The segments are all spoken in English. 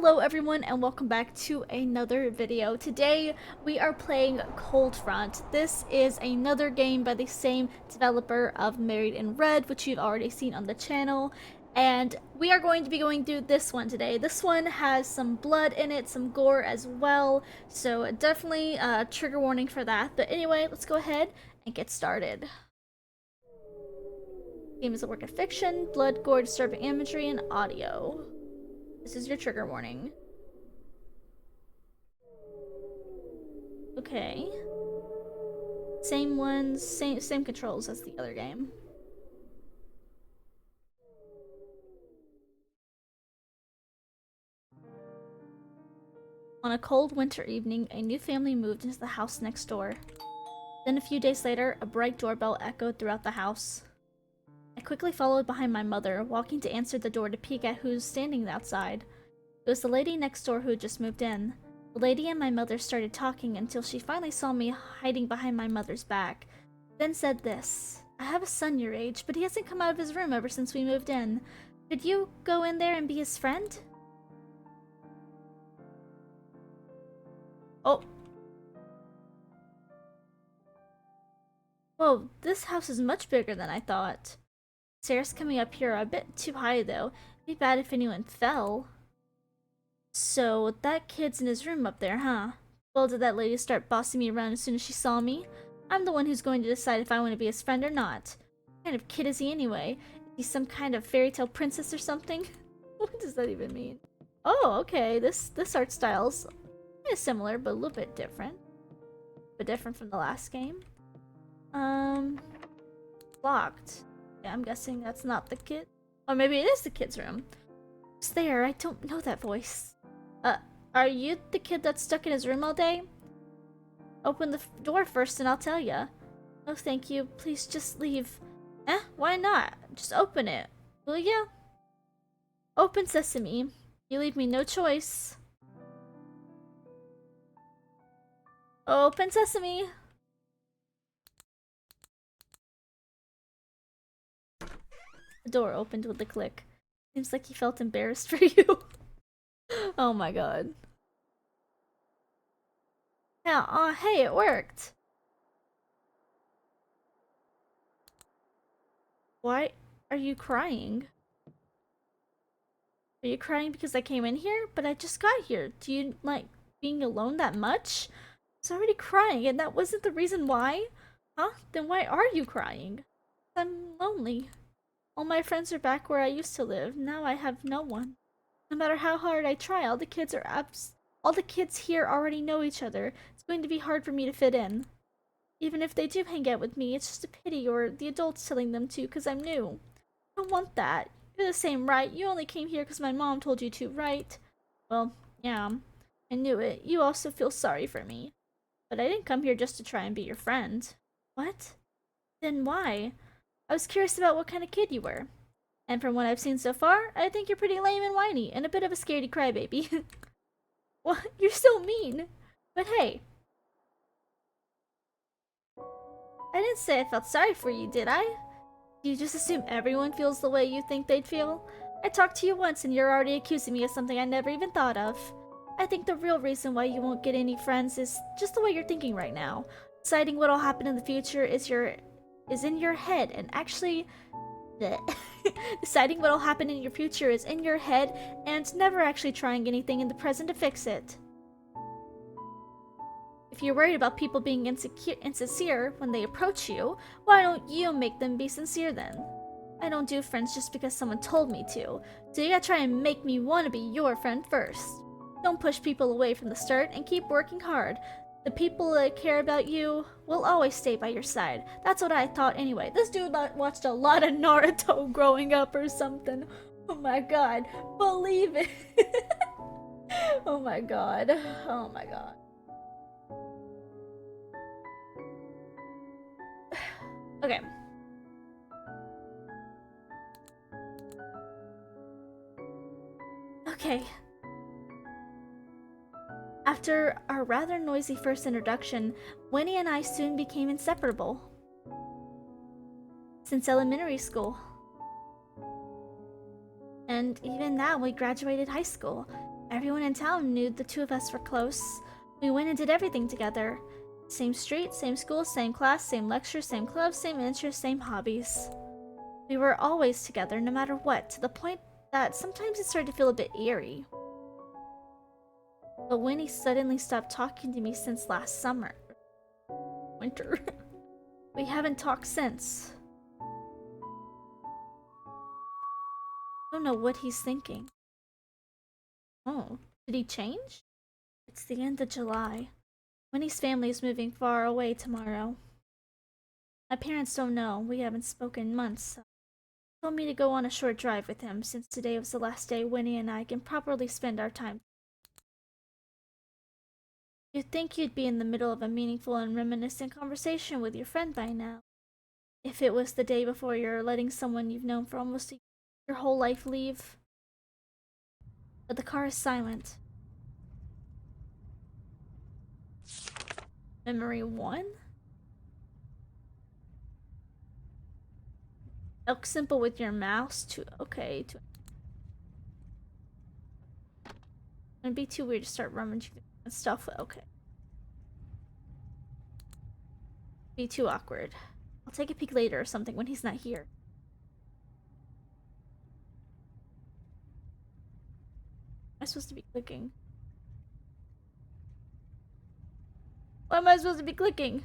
Hello everyone and welcome back to another video. Today we are playing Cold Front. This is another game by the same developer of Married in Red, which you've already seen on the channel. And we are going to be going through this one today. This one has some blood in it, some gore as well. So definitely trigger warning for that. But anyway, let's go ahead and get started. Game is a work of fiction, blood, gore, disturbing imagery, and audio. This is your trigger warning. Okay. Same ones, same controls as the other game. On a cold winter evening, a new family moved into the house next door. Then a few days later, a bright doorbell echoed throughout the house. I quickly followed behind my mother, walking to answer the door to peek at who's standing outside. It was the lady next door who had just moved in. The lady and my mother started talking until she finally saw me hiding behind my mother's back, then said this: "I have a son your age, but he hasn't come out of his room ever since we moved in. Could you go in there and be his friend?" Oh. Whoa, this house is much bigger than I thought. Stairs coming up here are a bit too high though. It'd be bad if anyone fell. So, that kid's in his room up there, huh? Well, did that lady start bossing me around as soon as she saw me? I'm the one who's going to decide if I want to be his friend or not. What kind of kid is he anyway? Is he some kind of fairy tale princess or something? What does that even mean? Oh, okay, this art style's kind of similar, but a little bit different. But different from the last game. Locked. Yeah, I'm guessing that's not the kid. Or maybe it is the kid's room. Who's there? I don't know that voice. Are you the kid that's stuck in his room all day? Open the door first and I'll tell ya. No thank you, please just leave. Eh? Why not? Just open it. Will ya? Open sesame. You leave me no choice. Open sesame. The door opened with a click. Seems like he felt embarrassed for you. Oh my god. Yeah, hey, it worked. Why are you crying? Are you crying because I came in here? But I just got here. Do you like being alone that much? I was already crying and that wasn't the reason why? Huh? Then why are you crying? I'm lonely. All my friends are back where I used to live. Now I have no one. No matter how hard I try, all the kids here already know each other. It's going to be hard for me to fit in. Even if they do hang out with me, it's just a pity or the adults telling them to because I'm new. I don't want that. You're the same, right? You only came here because my mom told you to, right? Well, yeah, I knew it. You also feel sorry for me. But I didn't come here just to try and be your friend. What? Then why? I was curious about what kind of kid you were. And from what I've seen so far, I think you're pretty lame and whiny, and a bit of a scaredy crybaby. What? You're so mean. But hey. I didn't say I felt sorry for you, did I? Do you just assume everyone feels the way you think they'd feel? I talked to you once and you're already accusing me of something I never even thought of. I think the real reason why you won't get any friends is just the way you're thinking right now. Deciding what'll happen in the future is in your head, and actually deciding what'll happen in your future is in your head and never actually trying anything in the present to fix it. If you're worried about people being insincere when they approach you, why don't you make them be sincere then? I don't do friends just because someone told me to, so you gotta try and make me want to be your friend first. Don't push people away from the start and keep working hard. The people that care about you will always stay by your side. That's what I thought anyway. This dude watched a lot of Naruto growing up or something. Oh my god. Believe it. Oh my god. Oh my god. Okay. Okay. After our rather noisy first introduction, Winnie and I soon became inseparable. Since elementary school. And even now we graduated high school. Everyone in town knew the two of us were close. We went and did everything together. Same street, same school, same class, same lectures, same clubs, same interests, same hobbies. We were always together, no matter what, to the point that sometimes it started to feel a bit eerie. But when he suddenly stopped talking to me since last summer, winter, we haven't talked since. I don't know what he's thinking. Oh, did he change? It's the end of July. Winnie's family is moving far away tomorrow. My parents don't know. We haven't spoken in months. So he told me to go on a short drive with him since today was the last day Winnie and I can properly spend our time. You'd think you'd be in the middle of a meaningful and reminiscent conversation with your friend by now. If it was the day before you're letting someone you've known for almost your whole life leave. But the car is silent. Memory 1? Elk simple with your mouse to okay to it'd be too weird to start rummaging and stuff. Okay. Be too awkward. I'll take a peek later or something when he's not here. Am I supposed to be clicking? What am I supposed to be clicking?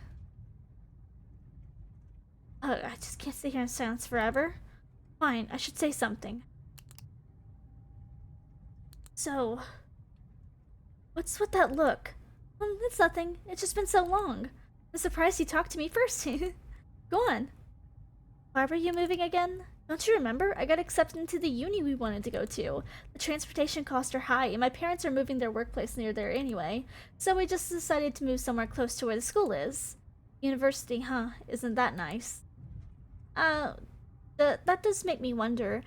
I just can't sit here in silence forever. Fine, I should say something. So, what's with that look? It's nothing. It's just been so long. I'm surprised you talked to me first. Go on. Why were you moving again? Don't you remember? I got accepted into the uni we wanted to go to. The transportation costs are high, and my parents are moving their workplace near there anyway, so we just decided to move somewhere close to where the school is. University, huh? Isn't that nice? Uh, that does make me wonder.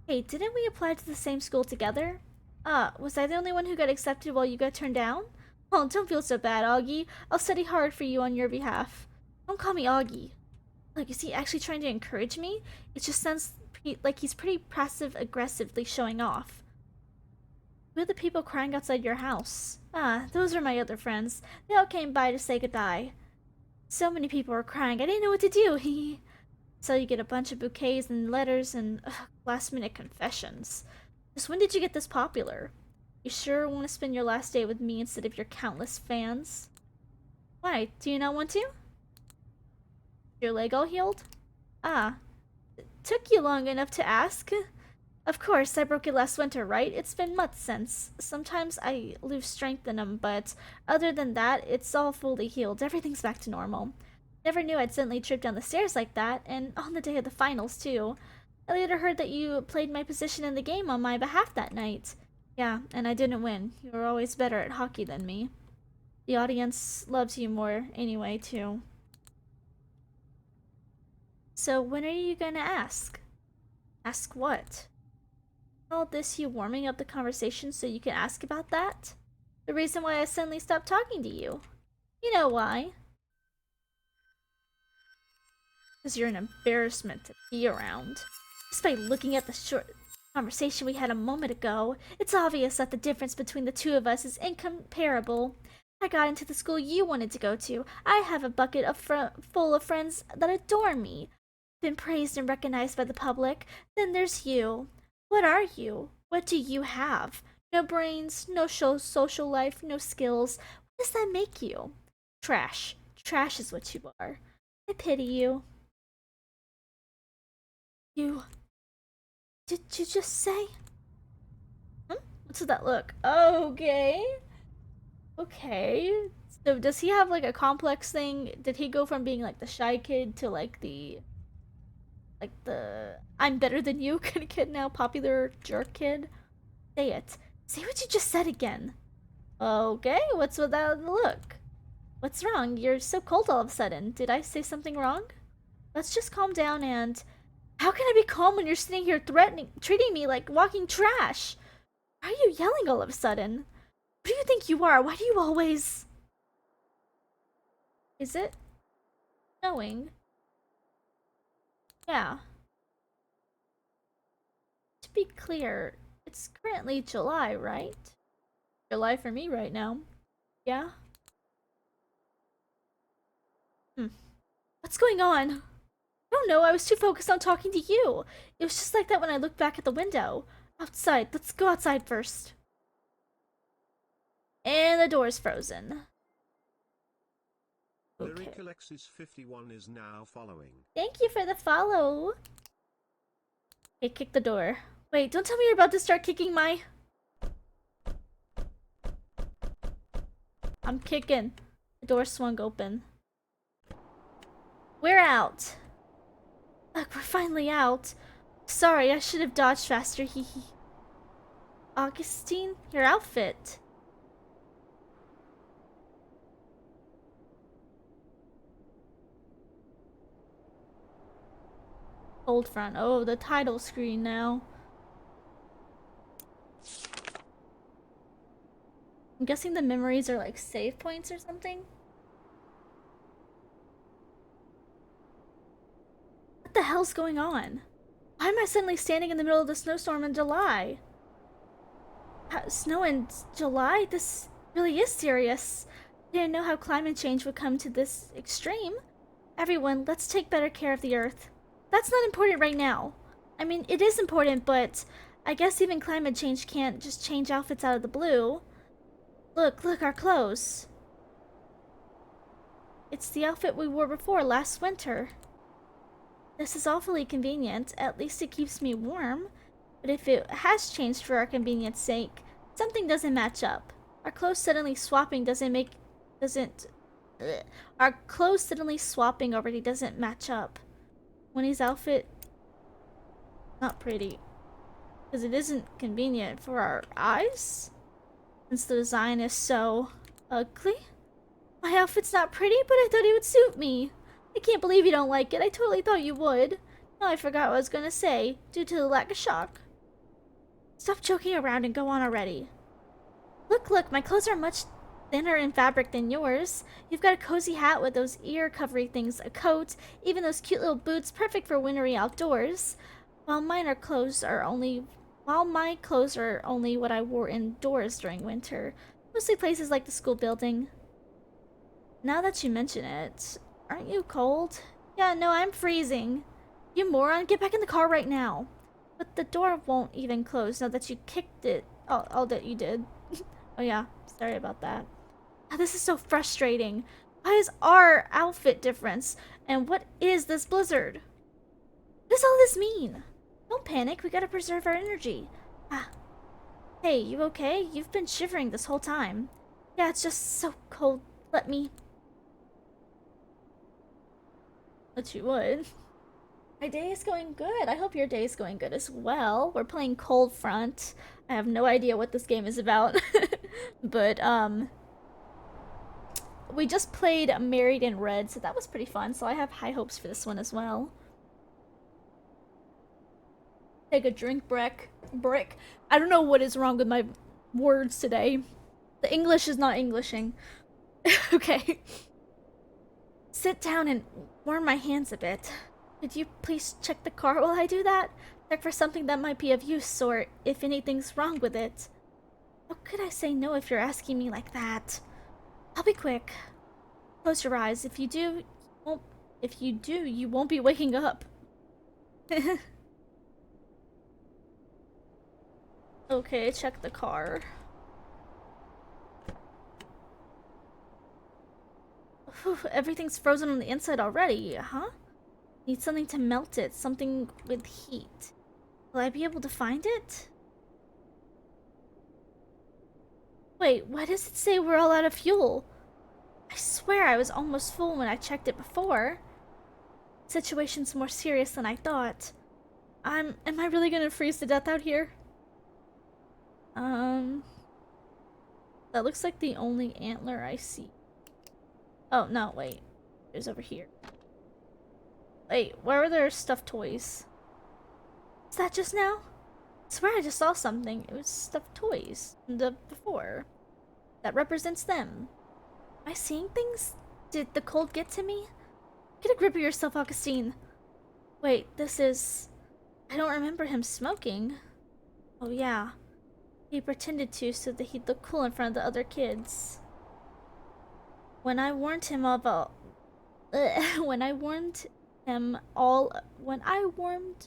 Hey, didn't we apply to the same school together? Was I the only one who got accepted while you got turned down? Oh, don't feel so bad, Augie. I'll study hard for you on your behalf. Don't call me Augie. Like, is he actually trying to encourage me? It just sounds like he's pretty passive-aggressively showing off. Who are the people crying outside your house? Ah, those are my other friends. They all came by to say goodbye. So many people were crying, I didn't know what to do. So you get a bunch of bouquets and letters and last-minute confessions. Just when did you get this popular? You sure want to spend your last day with me instead of your countless fans? Why, do you not want to? Your leg all healed? Ah, it took you long enough to ask. Of course, I broke it last winter, right? It's been months since. Sometimes I lose strength in them, but other than that, it's all fully healed. Everything's back to normal. Never knew I'd suddenly trip down the stairs like that, and on the day of the finals, too. I later heard that you played my position in the game on my behalf that night. Yeah, and I didn't win. You were always better at hockey than me. The audience loves you more anyway, too. So when are you gonna ask? Ask what? All this you warming up the conversation so you can ask about that? The reason why I suddenly stopped talking to you. You know why. Because you're an embarrassment to be around. Just by looking at the short conversation we had a moment ago, it's obvious that the difference between the two of us is incomparable. I got into the school you wanted to go to. I have a bucket full of friends that adore me. Been praised and recognized by the public. Then there's you. What are you? What do you have? No brains, no social life, no skills. What does that make you? Trash. Trash is what you are. I pity you. You. Did you just say? What's with that look? Okay. Okay. So does he have like a complex thing? Did he go from being like the shy kid to like the I'm better than you kind of kid now, popular jerk kid? Say it. Say what you just said again. Okay, what's with that look? What's wrong? You're so cold all of a sudden. Did I say something wrong? Let's just calm down and... How can I be calm when you're sitting here treating me like walking trash? Why are you yelling all of a sudden? Who do you think you are? Why do you always... Is it? Knowing? Yeah. To be clear, it's currently July, right? Your life for me right now. Yeah? Hmm. What's going on? I don't know, I was too focused on talking to you. It was just like that when I looked back at the window. Outside, let's go outside first. And the door's frozen. Okay. Lyric Alexis 51 is now following. Thank you for the follow. Okay, kick the door. Wait, don't tell me you're about to start kicking my... I'm kicking. The door swung open. We're out. Look, we're finally out. Sorry, I should have dodged faster, hee hee. Augustine, your outfit. Cold front. Oh, the title screen now. I'm guessing the memories are like save points or something. What the hell's going on? Why am I suddenly standing in the middle of the snowstorm in July? Snow in July? This really is serious. I didn't know how climate change would come to this extreme. Everyone, let's take better care of the Earth. That's not important right now. I mean, it is important, but I guess even climate change can't just change outfits out of the blue. Look, our clothes. It's the outfit we wore before last winter. This is awfully convenient. At least it keeps me warm. But if it has changed for our convenience sake, something doesn't match up. Our clothes suddenly swapping Our clothes suddenly swapping already doesn't match up. Winnie's outfit, not pretty. Because it isn't convenient for our eyes. Since the design is so ugly. My outfit's not pretty, but I thought it would suit me. I can't believe you don't like it. I totally thought you would. Now I forgot what I was gonna say, due to the lack of shock. Stop joking around and go on already. Look, my clothes are much thinner in fabric than yours. You've got a cozy hat with those ear covering things, a coat, even those cute little boots, perfect for wintry outdoors. While my clothes are only what I wore indoors during winter, mostly places like the school building. Now that you mention it, aren't you cold? Yeah, no, I'm freezing. You moron, get back in the car right now. But the door won't even close now that you kicked it. Oh, that you did. Oh yeah, sorry about that. This is so frustrating. Why is our outfit difference? And what is this blizzard? What does all this mean? Don't panic, we gotta preserve our energy. Ah. Hey, you okay? You've been shivering this whole time. Yeah, it's just so cold. Let you would. My day is going good. I hope your day is going good as well. We're playing Cold Front. I have no idea what this game is about. But, we just played Married in Red, so that was pretty fun. So I have high hopes for this one as well. Take a drink, brick. I don't know what is wrong with my words today. The English is not Englishing. Okay. Sit down and warm my hands a bit. Could you please check the car while I do that? Check for something that might be of use, or if anything's wrong with it. How could I say no if you're asking me like that? I'll be quick. Close your eyes. If you do, you won't be waking up. Okay, check the car. Whew, everything's frozen on the inside already, huh? Need something to melt it, something with heat. Will I be able to find it? Wait, why does it say we're all out of fuel? I swear I was almost full when I checked it before. The situation's more serious than I thought. Am I really gonna freeze to death out here? That looks like the only antler I see. Oh, no, wait. There's over here. Wait, where were there stuffed toys? Is that just now? I swear I just saw something. It was stuffed toys from the before. That represents them. Am I seeing things? Did the cold get to me? Get a grip of yourself, Augustine. Wait, this is... I don't remember him smoking. Oh yeah. He pretended to so that he'd look cool in front of the other kids. When I warned him about when I warned him all when I warned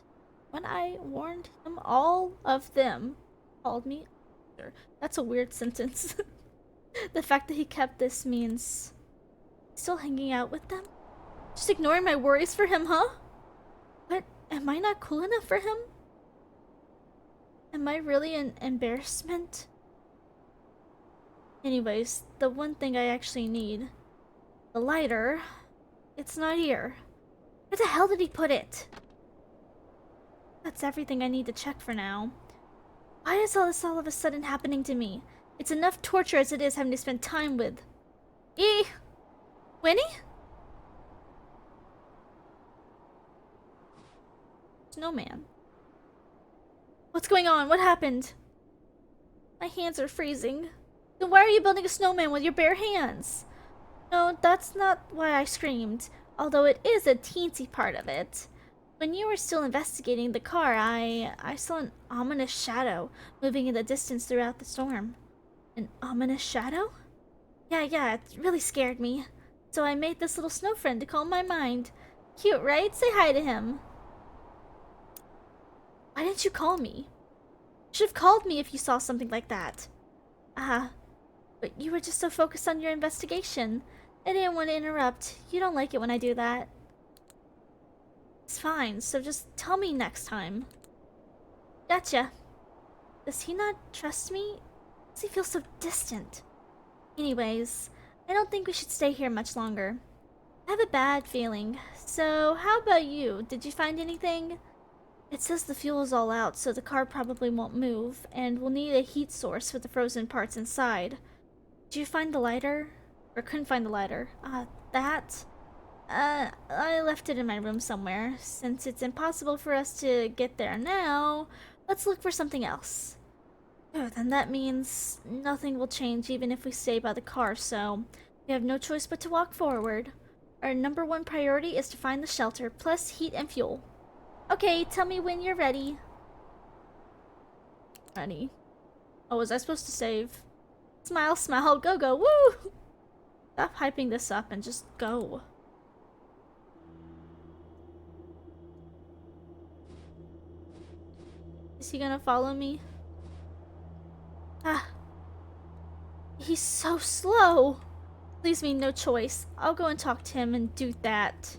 him, all of them called me. That's a weird sentence. The fact that he kept this means he's still hanging out with them. Just ignoring my worries for him, huh? What? Am I not cool enough for him? Am I really an embarrassment? Anyways, the one thing I actually need, the lighter, it's not here. Where the hell did he put it? That's everything I need to check for now. Why is all this all of a sudden happening to me? It's enough torture as it is having to spend time with... Winnie? Snowman. What's going on? What happened? My hands are freezing. Then why are you building a snowman with your bare hands? No, that's not why I screamed, although it is a teensy part of it. When you were still investigating the car, I saw an ominous shadow moving in the distance throughout the storm. An ominous shadow? Yeah, it really scared me. So I made this little snow friend to calm my mind. Cute, right? Say hi to him. Why didn't you call me? You should have called me if you saw something like that. But you were just so focused on your investigation. I didn't want to interrupt. You don't like it when I do that. It's fine, so just tell me next time. Gotcha. Does he not trust me? Does he feel so distant? Anyways, I don't think we should stay here much longer. I have a bad feeling. So, how about you? Did you find anything? It says the fuel is all out, so the car probably won't move, and we'll need a heat source for the frozen parts inside. Did you find the lighter? Or couldn't find the lighter? I left it in my room somewhere. Since it's impossible for us to get there now, let's look for something else. Oh, then that means nothing will change even if we stay by the car, so we have no choice but to walk forward. Our #1 priority is to find the shelter, plus heat and fuel. Okay, tell me when you're ready. Ready. Oh, was I supposed to save? Smile, smile, go, go, woo! Stop hyping this up and just go. Is he gonna follow me? He's so slow. Leaves me no choice. I'll go and talk to him and do that.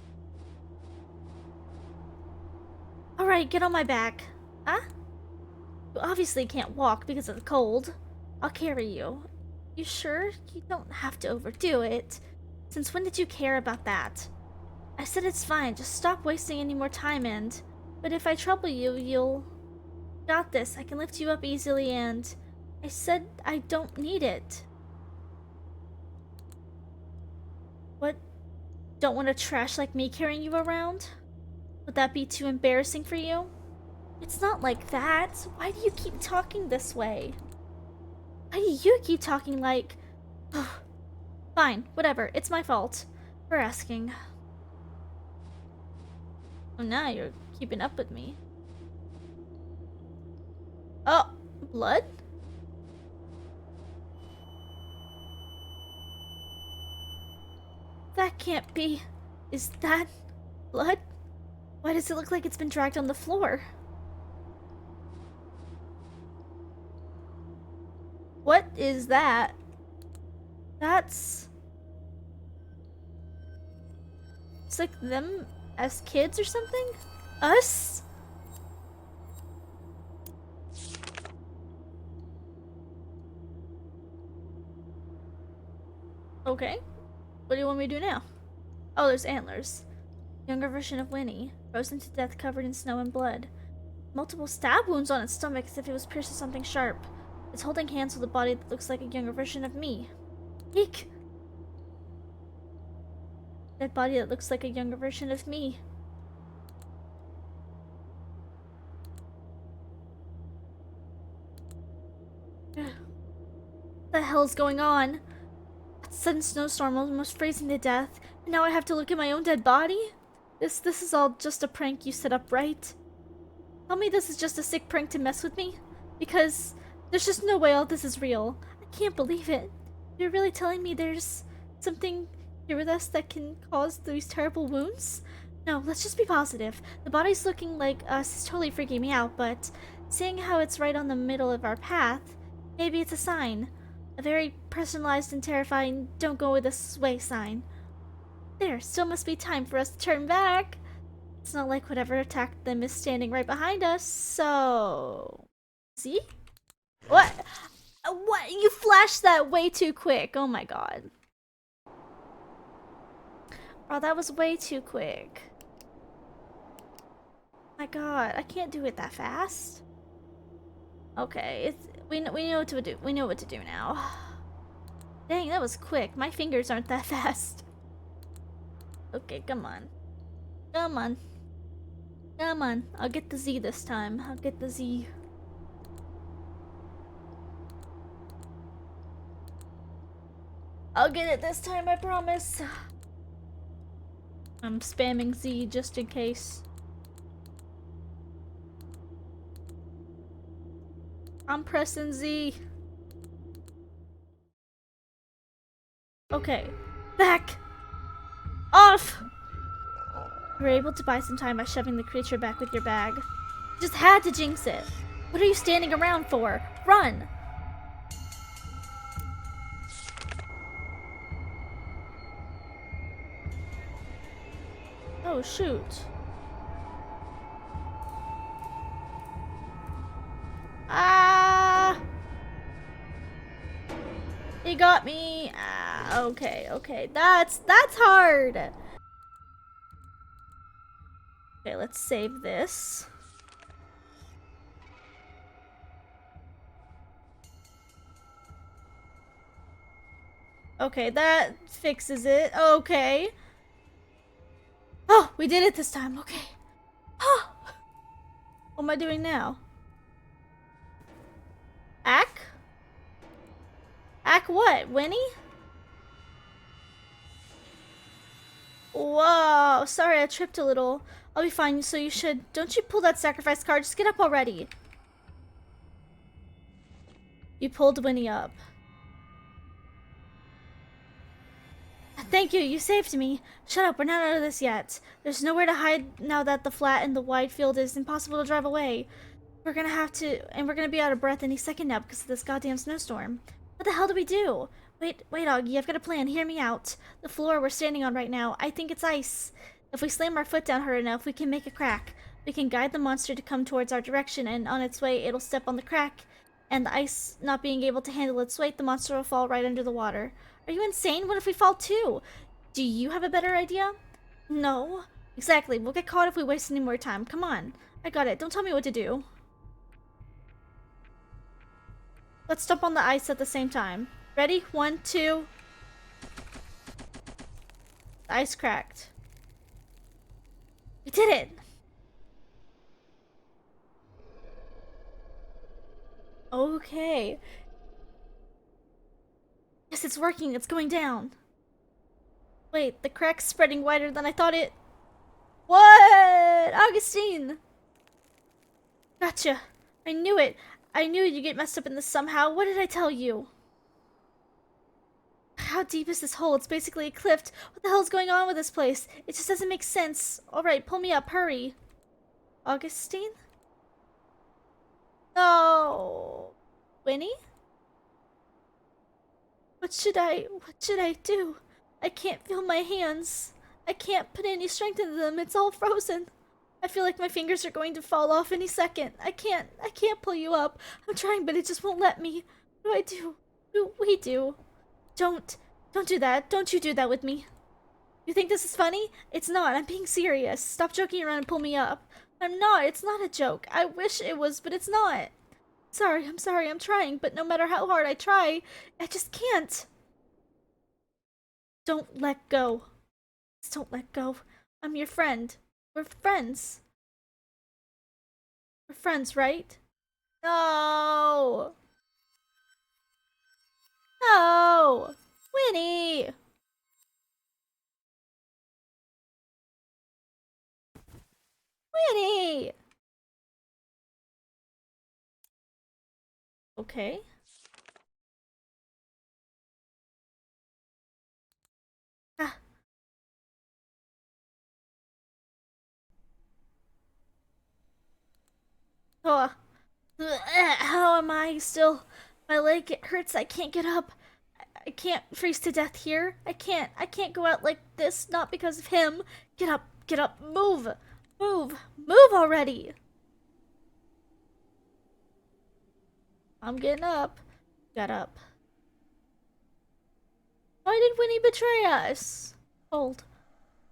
Alright, get on my back. Huh? You obviously can't walk because of the cold. I'll carry you. You sure? You don't have to overdo it. Since when did you care about that? I said it's fine, just stop wasting any more time and... But if I trouble you, you'll... Got this, I can lift you up easily and... I said I don't need it. What? Don't want a trash like me carrying you around? Would that be too embarrassing for you? It's not like that. Why do you keep talking this way? Why do you keep talking like... Fine, whatever. It's my fault for asking. Oh, now you're keeping up with me. Oh, blood? That can't be. Is that blood? Why does it look like it's been dragged on the floor? What is that? That's... It's like them as kids or something? Us? Okay. What do you want me to do now? Oh, there's antlers. Younger version of Winnie, frozen to death covered in snow and blood. Multiple stab wounds on its stomach as if it was pierced with something sharp. It's holding hands with a body that looks like a younger version of me. Eek! That body that looks like a younger version of me. What the hell's going on? That sudden snowstorm almost freezing to death, and now I have to look at my own dead body? This is all just a prank you set up, right? Tell me this is just a sick prank to mess with me? Because There's just no way all this is real. I can't believe it. You're really telling me there's something here with us that can cause these terrible wounds? No, let's just be positive. The body's looking like us is totally freaking me out, but seeing how it's right on the middle of our path, maybe it's a sign. A very personalized and terrifying don't go this way sign. There still must be time for us to turn back. It's not like whatever attacked them is standing right behind us, so... See? What? What? You flashed that way too quick. Oh my god. Oh, that was way too quick. My god, I can't do it that fast. Okay, we know what to do. We know what to do now. Dang, that was quick. My fingers aren't that fast. Okay, come on. Come on. Come on. I'll get the Z this time. I'll get the Z. I'll get it this time, I promise. I'm spamming Z just in case. I'm pressing Z. Okay. Back! Off! You were able to buy some time by shoving the creature back with your bag. You just had to jinx it. What are you standing around for? Run! Oh, shoot. Ah! He got me. Ah, okay, okay. That's hard. Okay, let's save this. Okay, that fixes it. Okay. Oh, we did it this time. Okay. Oh, what am I doing now? Ack? Ack what? Winnie? Whoa, sorry, I tripped a little. I'll be fine, so you should... Don't you pull that sacrifice card, just get up already. You pulled Winnie up. Thank you, you saved me. Shut up, we're not out of this yet. There's nowhere to hide now that the flat and the wide field is impossible to drive away. We're gonna have to... And we're gonna be out of breath any second now because of this goddamn snowstorm. What the hell do we do? Wait, Augie, I've got a plan. Hear me out. The floor we're standing on right now, I think it's ice. If we slam our foot down hard enough, we can make a crack. We can guide the monster to come towards our direction, and on its way, it'll step on the crack. And the ice not being able to handle its weight, the monster will fall right under the water. Are you insane? What if we fall too? Do you have a better idea? No. Exactly. We'll get caught if we waste any more time. Come on. I got it. Don't tell me what to do. Let's stomp on the ice at the same time. Ready? 1, 2. The ice cracked. We did it! Okay. Yes, it's working. It's going down. Wait, the crack's spreading wider than I thought it... What? Augustine! Gotcha. I knew it. I knew you'd get messed up in this somehow. What did I tell you? How deep is this hole? It's basically a cliff. What the hell's going on with this place? It just doesn't make sense. Alright, pull me up. Hurry. Augustine? No. Winnie? What should I do? I can't feel my hands. I can't put any strength into them. It's all frozen. I feel like my fingers are going to fall off any second. I can't pull you up. I'm trying, but it just won't let me. What do I do? What do we do? Don't do that. Don't you do that with me. You think this is funny? It's not. I'm being serious. Stop joking around and pull me up. I'm not. It's not a joke. I wish it was, but it's not. Sorry, I'm sorry. I'm trying, but no matter how hard I try, I just can't. Don't let go. Just don't let go. I'm your friend. We're friends. We're friends, right? No! No! Winnie! Winnie! Okay. Ah. Oh. How am I still? My leg, it hurts. I can't get up. I can't freeze to death here. I can't go out like this, not because of him. Get up, move. Move already. I'm getting up. Got up. Why did Winnie betray us? Cold.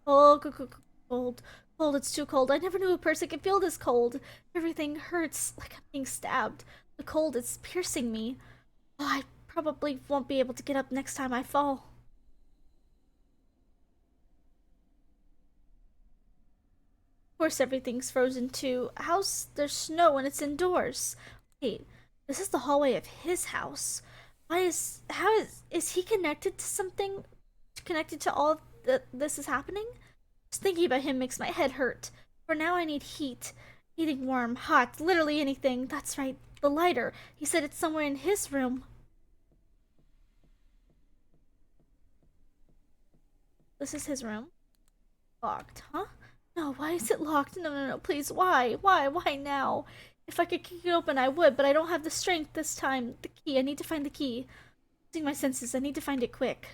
Cold, cold, cold. It's too cold. I never knew a person could feel this cold. Everything hurts like I'm being stabbed. The cold is piercing me. Oh, I probably won't be able to get up next time I fall. Of course, everything's frozen too. How's there's snow and it's indoors? Wait, this is the hallway of his house. Is he connected to something? Connected to all of this is happening? Just thinking about him makes my head hurt. For now, I need heat. Anything warm, hot, literally anything. That's right, the lighter. He said it's somewhere in his room. This is his room. Locked, huh? No, why is it locked? No, please, why? Why now? If I could kick it open, I would, but I don't have the strength this time. The key, I need to find the key. Using my senses, I need to find it quick.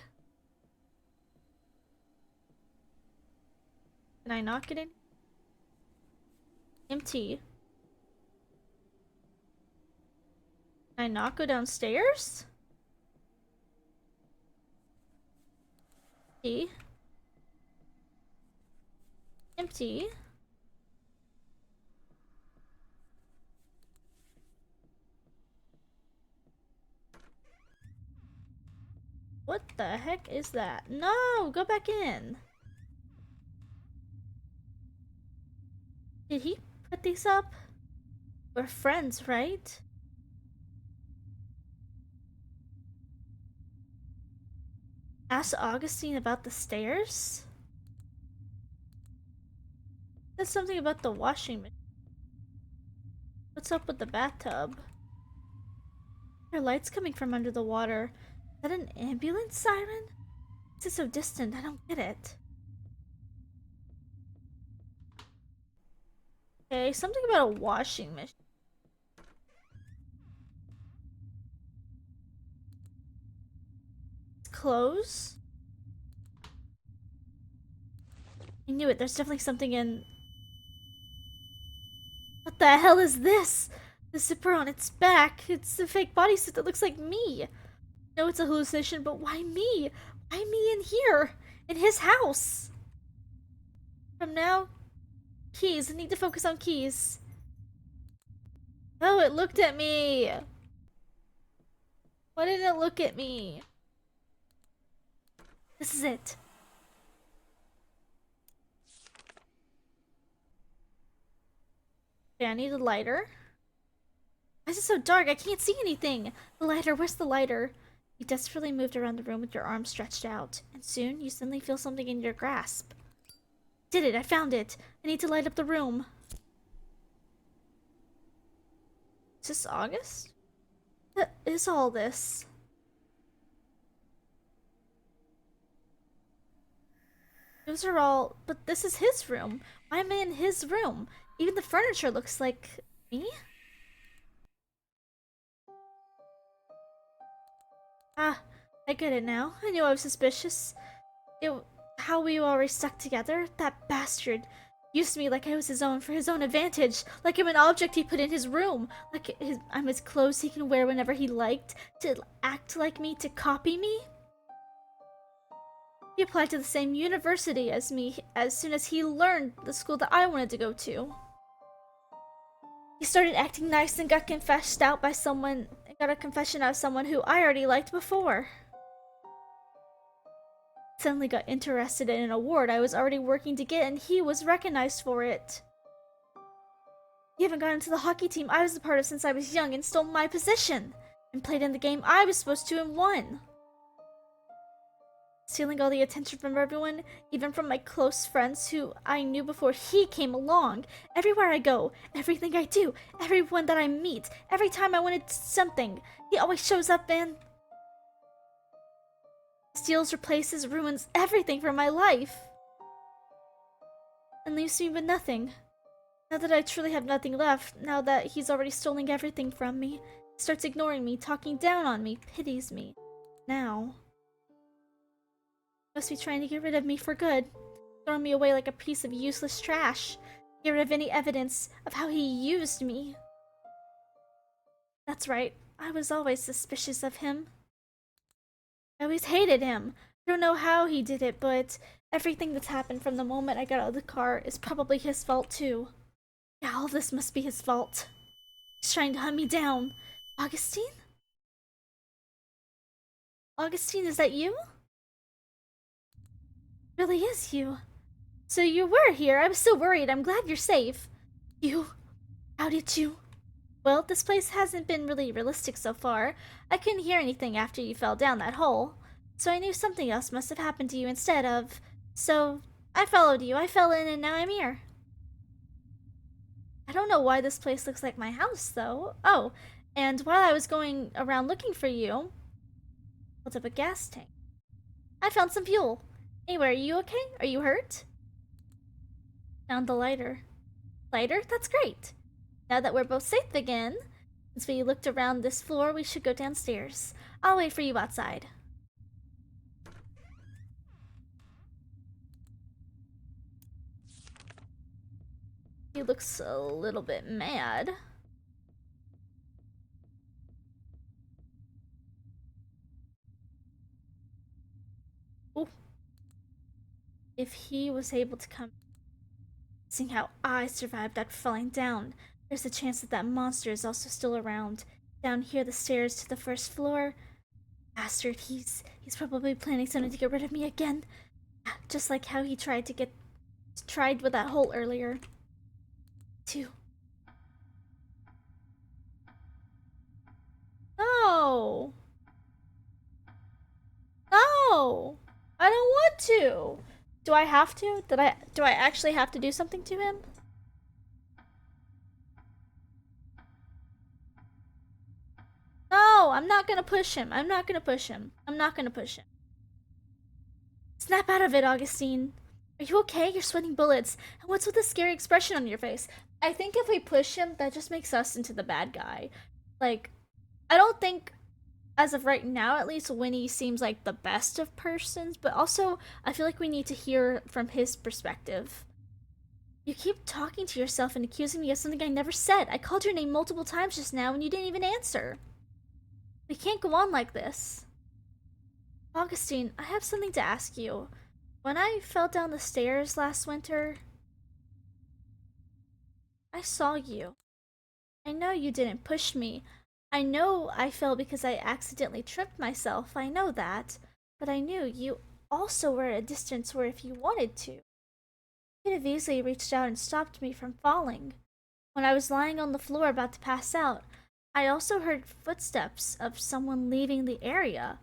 Can I not get in? Empty. Can I not go downstairs? Empty. Empty. What the heck is that? No! Go back in! Did he put these up? We're friends, right? Ask Augustine about the stairs? There's something about the washing machine. What's up with the bathtub? There are lights coming from under the water. Is that an ambulance siren? This is so distant, I don't get it. Okay, something about a washing machine. Clothes? I knew it, there's definitely something in... What the hell is this? The zipper on its back. It's a fake bodysuit that looks like me. No, it's a hallucination, but why me? Why me in here? In his house? From now, keys. I need to focus on keys. Oh, it looked at me. Why didn't it look at me? This is it. Okay, I need a lighter. Why is it so dark? I can't see anything. The lighter, where's the lighter? You desperately moved around the room with your arms stretched out, and soon you suddenly feel something in your grasp. Did it, I found it. I need to light up the room. Is this August? What is all this? Those are all... But this is his room. Why am I in his room? Even the furniture looks like... me? Ah, I get it now. I knew I was suspicious. How we always stuck together. That bastard used me like I was his own for his own advantage. Like I'm an object he put in his room. I'm his clothes he can wear whenever he liked. To act like me, to copy me. He applied to the same university as me as soon as he learned the school that I wanted to go to. He started acting nice and got confessed out by someone. Got a confession out of someone who I already liked before. Suddenly got interested in an award I was already working to get, and he was recognized for it. He haven't gotten into the hockey team I was a part of since I was young and stole my position, and played in the game I was supposed to and won. stealing all the attention from everyone, even from my close friends who I knew before he came along. Everywhere I go, everything I do, everyone that I meet, every time I wanted something, he always shows up and steals, replaces, ruins everything from my life. And leaves me with nothing. Now that I truly have nothing left, now that he's already stolen everything from me, he starts ignoring me, talking down on me, pities me. Now, he must be trying to get rid of me for good, throwing me away like a piece of useless trash, get rid of any evidence of how he used me. That's right, I was always suspicious of him. I always hated him. I don't know how he did it, but everything that's happened from the moment I got out of the car is probably his fault too. Yeah, all this must be his fault. He's trying to hunt me down. Augustine? Augustine, is that you? It really is you. So you were here. I was so worried. I'm glad you're safe. You... How did you... Well, this place hasn't been really realistic so far. I couldn't hear anything after you fell down that hole. So I knew something else must have happened to you instead of... So, I followed you. I fell in and now I'm here. I don't know why this place looks like my house, though. Oh, and while I was going around looking for you, pulled up a gas tank. I found some fuel. Anyway, are you okay? Are you hurt? Found the lighter. Lighter? That's great. Now that we're both safe again, since we looked around this floor, we should go downstairs. I'll wait for you outside. He looks a little bit mad. Ooh. If he was able to come, seeing how I survived after falling down, there's a chance that that monster is also still around. Down here, the stairs to the first floor. Bastard, he's probably planning something to get rid of me again. Just like how he tried with that hole earlier. Too. No! No! I don't want to! Do I have to? Do I actually have to do something to him? No, I'm not gonna push him. I'm not gonna push him. I'm not gonna push him. Snap out of it, Augustine. Are you okay? You're sweating bullets. And what's with the scary expression on your face? I think if we push him, that just makes us into the bad guy. Like, I don't think, as of right now at least, Winnie seems like the best of persons, but also, I feel like we need to hear from his perspective. You keep talking to yourself and accusing me of something I never said. I called your name multiple times just now and you didn't even answer. We can't go on like this. Augustine, I have something to ask you. When I fell down the stairs last winter, I saw you. I know you didn't push me. I know I fell because I accidentally tripped myself. I know that. But I knew you also were at a distance where if you wanted to, you could have easily reached out and stopped me from falling. When I was lying on the floor about to pass out, I also heard footsteps of someone leaving the area,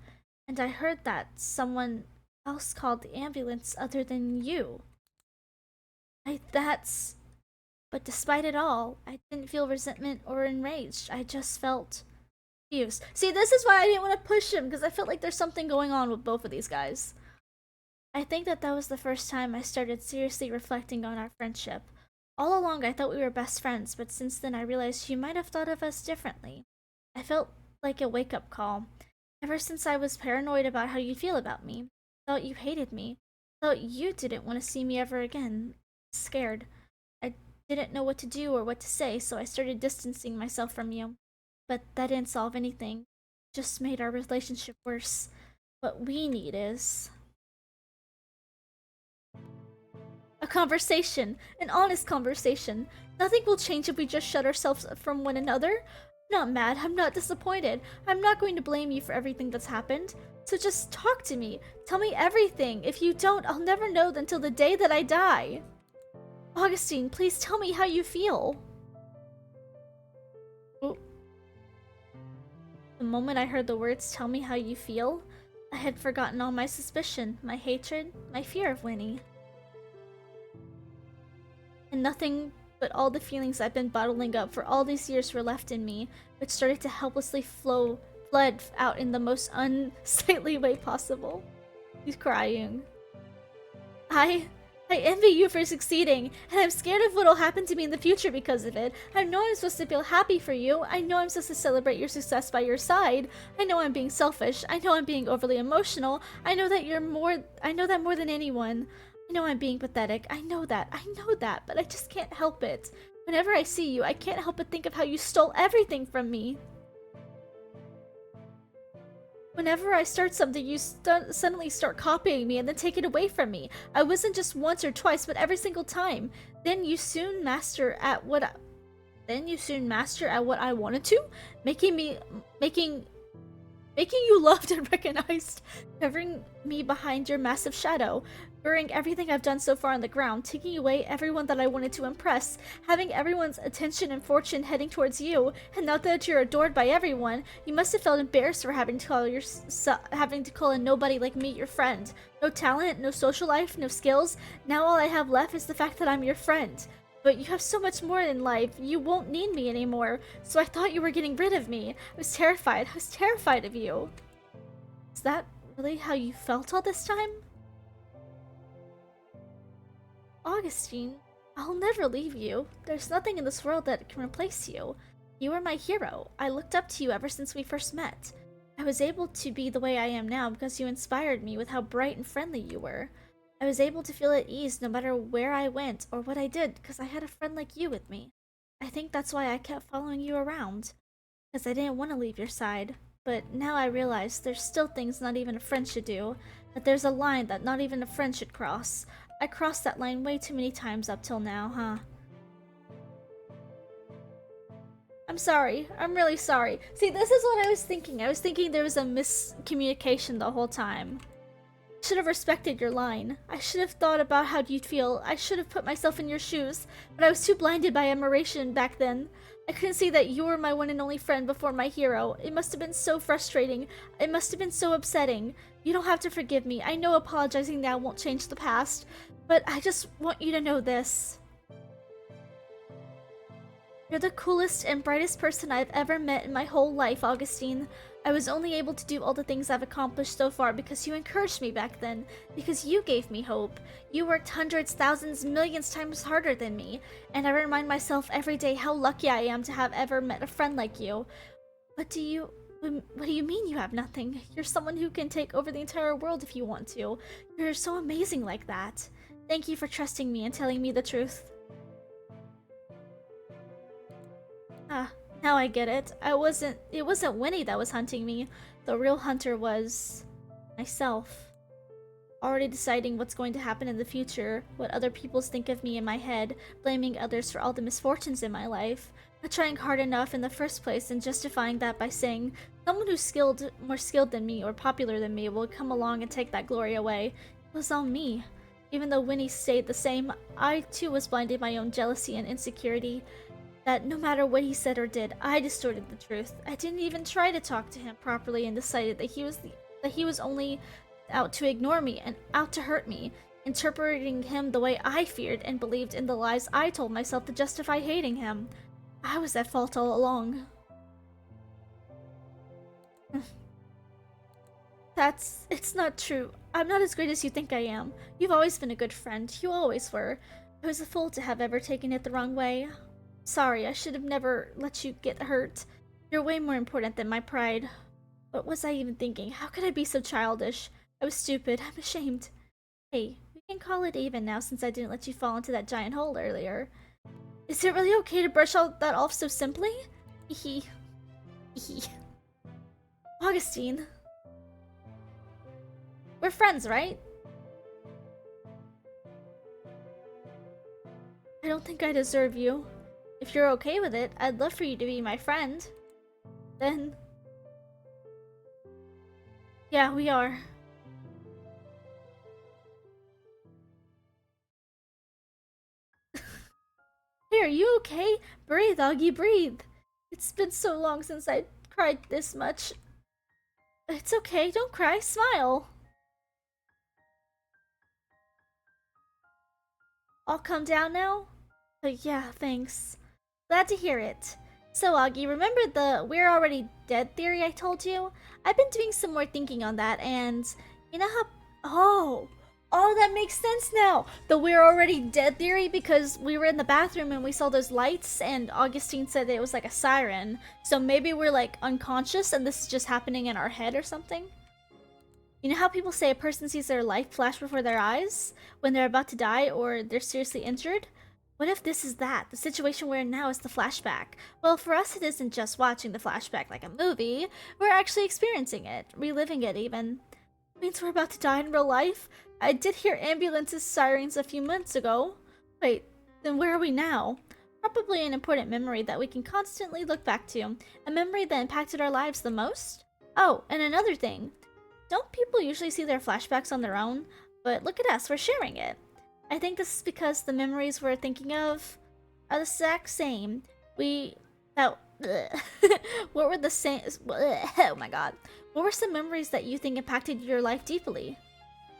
and I heard that someone else called the ambulance other than you. But despite it all, I didn't feel resentment or enraged. I just felt confused. See, this is why I didn't want to push him, because I felt like there's something going on with both of these guys. I think that was the first time I started seriously reflecting on our friendship. All along, I thought we were best friends, but since then I realized you might have thought of us differently. I felt like a wake-up call. Ever since I was paranoid about how you'd feel about me, thought you hated me, thought you didn't want to see me ever again. Scared. I didn't know what to do or what to say, so I started distancing myself from you. But that didn't solve anything. Just made our relationship worse. What we need is a conversation. An honest conversation. Nothing will change if we just shut ourselves from one another. I'm not mad. I'm not disappointed. I'm not going to blame you for everything that's happened. So just talk to me. Tell me everything. If you don't, I'll never know until the day that I die. Augustine, please tell me how you feel. Ooh. The moment I heard the words, tell me how you feel, I had forgotten all my suspicion, my hatred, my fear of Winnie. And nothing but all the feelings I've been bottling up for all these years were left in me, which started to helplessly flood out in the most unsightly way possible. He's crying. I I envy you for succeeding, and I'm scared of what'll happen to me in the future because of it. I know I'm supposed to feel happy for you. I know I'm supposed to celebrate your success by your side. I know I'm being selfish. I know I'm being overly emotional. I know that more than anyone. I know I'm being pathetic. I know that. I know that, but I just can't help it. Whenever I see you, I can't help but think of how you stole everything from me. Whenever I start something, you suddenly start copying me and then take it away from me. I wasn't just once or twice, but every single time. Then you soon master at what I wanted to, making making you loved and recognized, covering me behind your massive shadow, burying everything I've done so far on the ground, taking away everyone that I wanted to impress, having everyone's attention and fortune heading towards you, and now that you're adored by everyone, you must have felt embarrassed for having to call a nobody like me your friend. No talent, no social life, no skills. Now all I have left is the fact that I'm your friend. But you have so much more in life. You won't need me anymore. So I thought you were getting rid of me. I was terrified. I was terrified of you. Is that really how you felt all this time? Augustine, I'll never leave you. There's nothing in this world that can replace you. You were my hero. I looked up to you ever since we first met. I was able to be the way I am now because you inspired me with how bright and friendly you were. I was able to feel at ease no matter where I went or what I did because I had a friend like you with me. I think that's why I kept following you around, because I didn't want to leave your side. But now I realize there's still things not even a friend should do, that there's a line that not even a friend should cross. I crossed that line way too many times up till now, huh? I'm sorry. I'm really sorry. See, this is what I was thinking. I was thinking there was a miscommunication the whole time. Should have respected your line. I should have thought about how you'd feel. I should have put myself in your shoes, but I was too blinded by admiration back then. I couldn't see that you were my one and only friend before my hero. It must have been so frustrating. It must have been so upsetting. You don't have to forgive me. I know apologizing now won't change the past, but I just want you to know this. You're the coolest and brightest person I've ever met in my whole life, Augustine. I was only able to do all the things I've accomplished so far because you encouraged me back then, because you gave me hope. You worked hundreds, thousands, millions times harder than me, and I remind myself every day how lucky I am to have ever met a friend like you. What do you mean you have nothing? You're someone who can take over the entire world if you want to. You're so amazing like that. Thank you for trusting me and telling me the truth. Ah, now I get it. It wasn't Winnie that was hunting me. The real hunter was myself. Already deciding what's going to happen in the future, what other people think of me in my head, blaming others for all the misfortunes in my life, not trying hard enough in the first place and justifying that by saying someone who's more skilled than me or popular than me will come along and take that glory away. It was all me. Even though Winnie stayed the same, I too was blinded by my own jealousy and insecurity. That no matter what he said or did, I distorted the truth. I didn't even try to talk to him properly and decided that he was only out to ignore me and out to hurt me, interpreting him the way I feared and believed in the lies I told myself to justify hating him. I was at fault all along. It's not true. I'm not as great as you think I am. You've always been a good friend. You always were. I was a fool to have ever taken it the wrong way. Sorry, I should have never let you get hurt. You're way more important than my pride. What was I even thinking? How could I be so childish? I was stupid. I'm ashamed. Hey, we can call it even now since I didn't let you fall into that giant hole earlier. Is it really okay to brush all that off so simply? Hee hee. Augustine. We're friends, right? I don't think I deserve you. If you're okay with it, I'd love for you to be my friend. Then... yeah, we are. Hey, are you okay? Breathe, Augie, breathe. It's been so long since I cried this much. It's okay, don't cry, smile. All calm down now? Yeah, thanks. Glad to hear it. So, Augie, remember the we're already dead theory I told you? I've been doing some more thinking on that, and you know how. Oh! Oh, that makes sense now! The we're already dead theory because we were in the bathroom and we saw those lights, and Augustine said it was like a siren. So maybe we're like unconscious and this is just happening in our head or something? You know how people say a person sees their life flash before their eyes when they're about to die or they're seriously injured? What if this is that? The situation we're in now is the flashback. Well, for us, it isn't just watching the flashback like a movie. We're actually experiencing it, reliving it even. Means we're about to die in real life? I did hear ambulances sirens a few months ago. Wait, then where are we now? Probably an important memory that we can constantly look back to. A memory that impacted our lives the most? Oh, and another thing. Don't people usually see their flashbacks on their own? But look at us, we're sharing it. I think this is because the memories we're thinking of are the exact same. That what were the same? Oh my god, what were some memories that you think impacted your life deeply?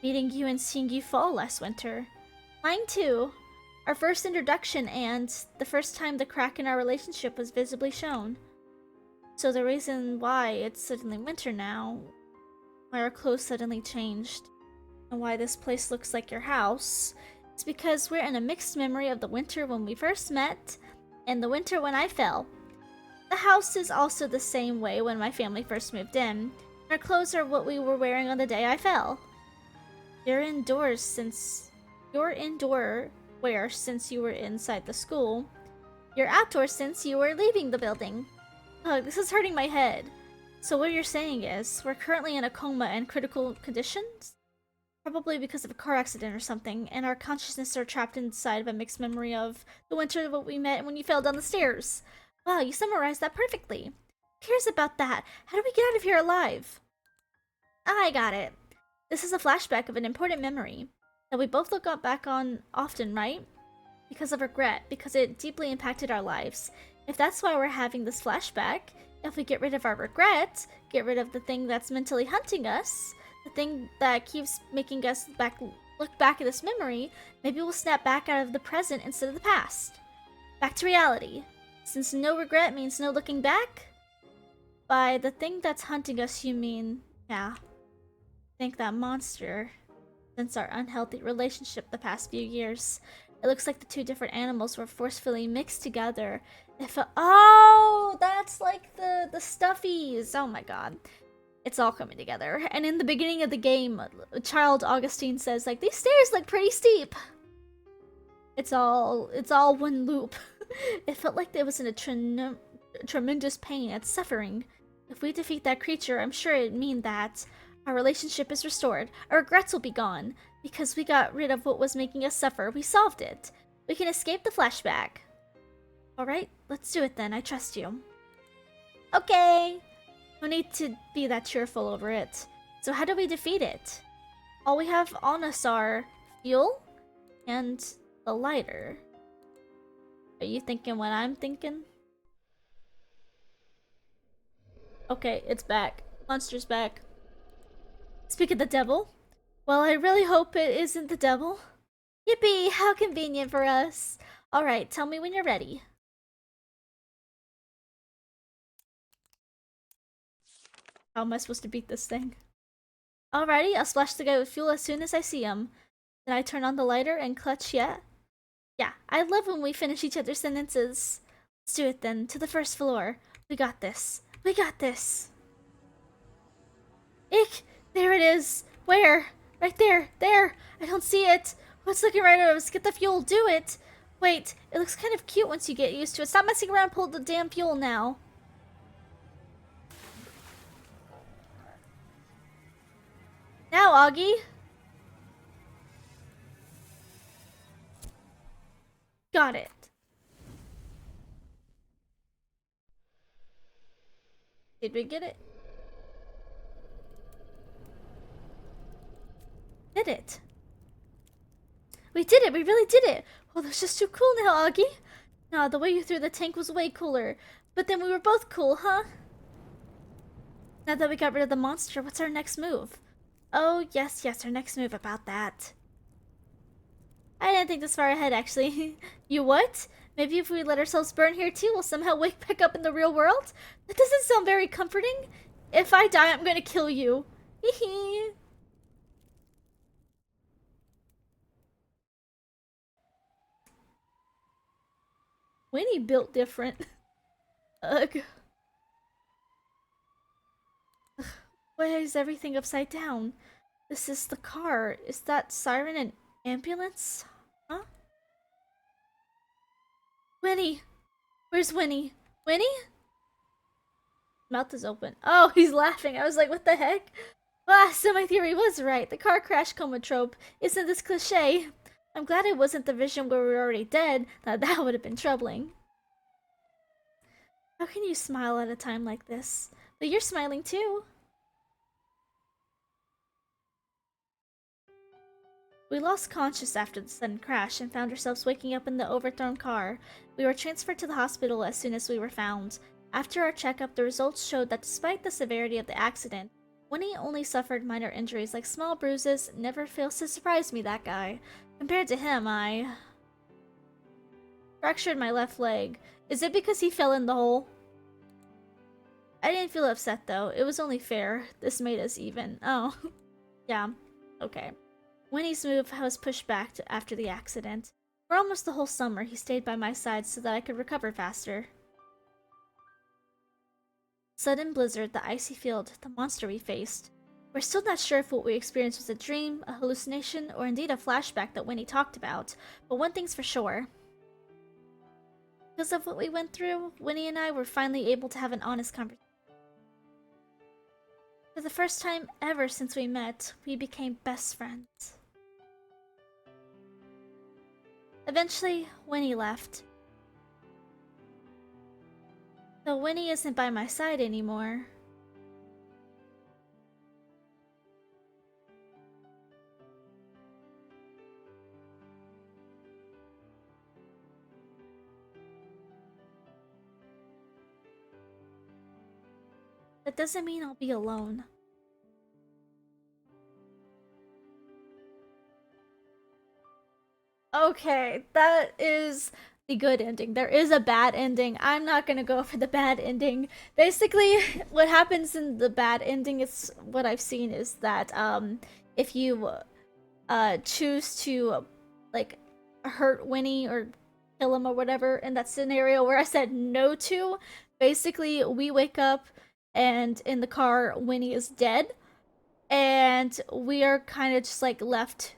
Meeting you and seeing you fall last winter. Mine too. Our first introduction and the first time the crack in our relationship was visibly shown. So the reason why it's suddenly winter now, why our clothes suddenly changed, and why this place looks like your house, is because we're in a mixed memory of the winter when we first met and the winter when I fell. The house is also the same way when my family first moved in. Our clothes are what we were wearing on the day I fell. You're indoors since you're indoor wear since you were inside the school. You're outdoors since you were leaving the building. Ugh, this is hurting my head. So what you're saying is, we're currently in a coma and critical conditions? Probably because of a car accident or something, and our consciousness are trapped inside of a mixed memory of the winter that we met when you fell down the stairs. Wow, you summarized that perfectly. Who cares about that? How do we get out of here alive? I got it. This is a flashback of an important memory that we both look back on often, right? Because of regret, because it deeply impacted our lives. If that's why we're having this flashback, if we get rid of our regret, get rid of the thing that's mentally hunting us, the thing that keeps making us look back at this memory, maybe we'll snap back out of the present instead of the past. Back to reality. Since no regret means no looking back? By the thing that's hunting us, you mean, yeah, think that monster. Since our unhealthy relationship the past few years, it looks like the two different animals were forcefully mixed together. Oh, that's like the stuffies. Oh my god. It's all coming together. And in the beginning of the game, Child Augustine says like these stairs look pretty steep. It's all one loop. It felt like there was in a tremendous pain and suffering. If we defeat that creature, I'm sure it'd mean that our relationship is restored. Our regrets will be gone. Because we got rid of what was making us suffer, we solved it. We can escape the flashback. Alright, let's do it then. I trust you. Okay. No need to be that cheerful over it. So how do we defeat it? All we have on us are fuel and a lighter. Are you thinking what I'm thinking? Okay, it's back. Monster's back. Speak of the devil. Well, I really hope it isn't the devil. Yippee! How convenient for us. Alright, tell me when you're ready. How am I supposed to beat this thing? Alrighty, I'll splash the guy with fuel as soon as I see him. Then I turn on the lighter and clutch yet? Yeah, I love when we finish each other's sentences. Let's do it then, to the first floor. We got this. We got this. Ick! There it is! Where? Right there! There! I don't see it! What's looking right at us? Get the fuel, do it! Wait, it looks kind of cute once you get used to it. Stop messing around, pull the damn fuel now. Now, Augie! Got it. Did we get it? Did it? We did it! We really did it! Oh, that's just too cool now, Augie! Nah, the way you threw the tank was way cooler. But then we were both cool, huh? Now that we got rid of the monster, what's our next move? Oh, yes, yes, our next move about that. I didn't think this far ahead, actually. You what? Maybe if we let ourselves burn here too, we'll somehow wake back up in the real world? That doesn't sound very comforting. If I die, I'm gonna kill you. Hee. Winnie built different. Ugh. Why is everything upside down? This is the car. Is that siren an ambulance? Huh? Winnie! Where's Winnie? Winnie? Mouth is open. Oh, he's laughing. I was like, what the heck? Ah, so my theory was right. The car crash coma trope. Isn't this cliche? I'm glad it wasn't the vision where we were already dead. Now that would have been troubling. How can you smile at a time like this? But you're smiling too. We lost conscious after the sudden crash and found ourselves waking up in the overthrown car. We were transferred to the hospital as soon as we were found. After our checkup, the results showed that despite the severity of the accident, Winnie only suffered minor injuries like small bruises. Never fails to surprise me, that guy. Compared to him, I fractured my left leg. Is it because he fell in the hole? I didn't feel upset though. It was only fair. This made us even. Oh. Yeah. Okay. Winnie's move was pushed back after the accident. For almost the whole summer, he stayed by my side so that I could recover faster. Sudden blizzard, the icy field, the monster we faced. We're still not sure if what we experienced was a dream, a hallucination, or indeed a flashback that Winnie talked about, but one thing's for sure. Because of what we went through, Winnie and I were finally able to have an honest conversation. For the first time ever since we met, we became best friends. Eventually, Winnie left. Though Winnie isn't by my side anymore. That doesn't mean I'll be alone. Okay, that is the good ending. There is a bad ending. I'm not gonna go for the bad ending. Basically, what happens in the bad ending is what I've seen is that if you choose to like hurt Winnie or kill him or whatever in that scenario where I said no to, basically we wake up and in the car Winnie is dead and we are kind of just like left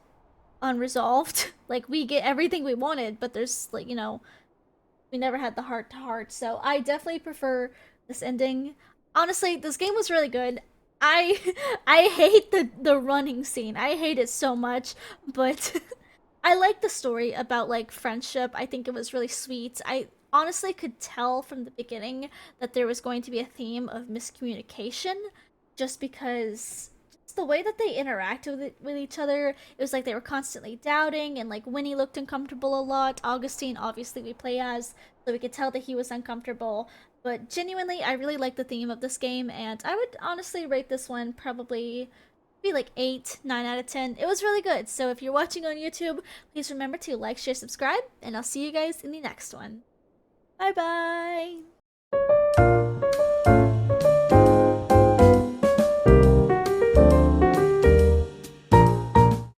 unresolved. Like we get everything we wanted, but there's like, we never had the heart to heart. So I definitely prefer this ending. Honestly, this game was really good. I I hate the running scene. I hate it so much, but I like the story about like friendship. I think it was really sweet. I honestly could tell from the beginning that there was going to be a theme of miscommunication just because just the way that they interacted with each other, it was like they were constantly doubting and like Winnie looked uncomfortable a lot. Augustine, obviously we play as, so we could tell that he was uncomfortable. But genuinely, I really like the theme of this game and I would honestly rate this one probably be like 8, 9 out of 10. It was really good. So if you're watching on YouTube, please remember to like, share, subscribe, and I'll see you guys in the next one. Bye bye!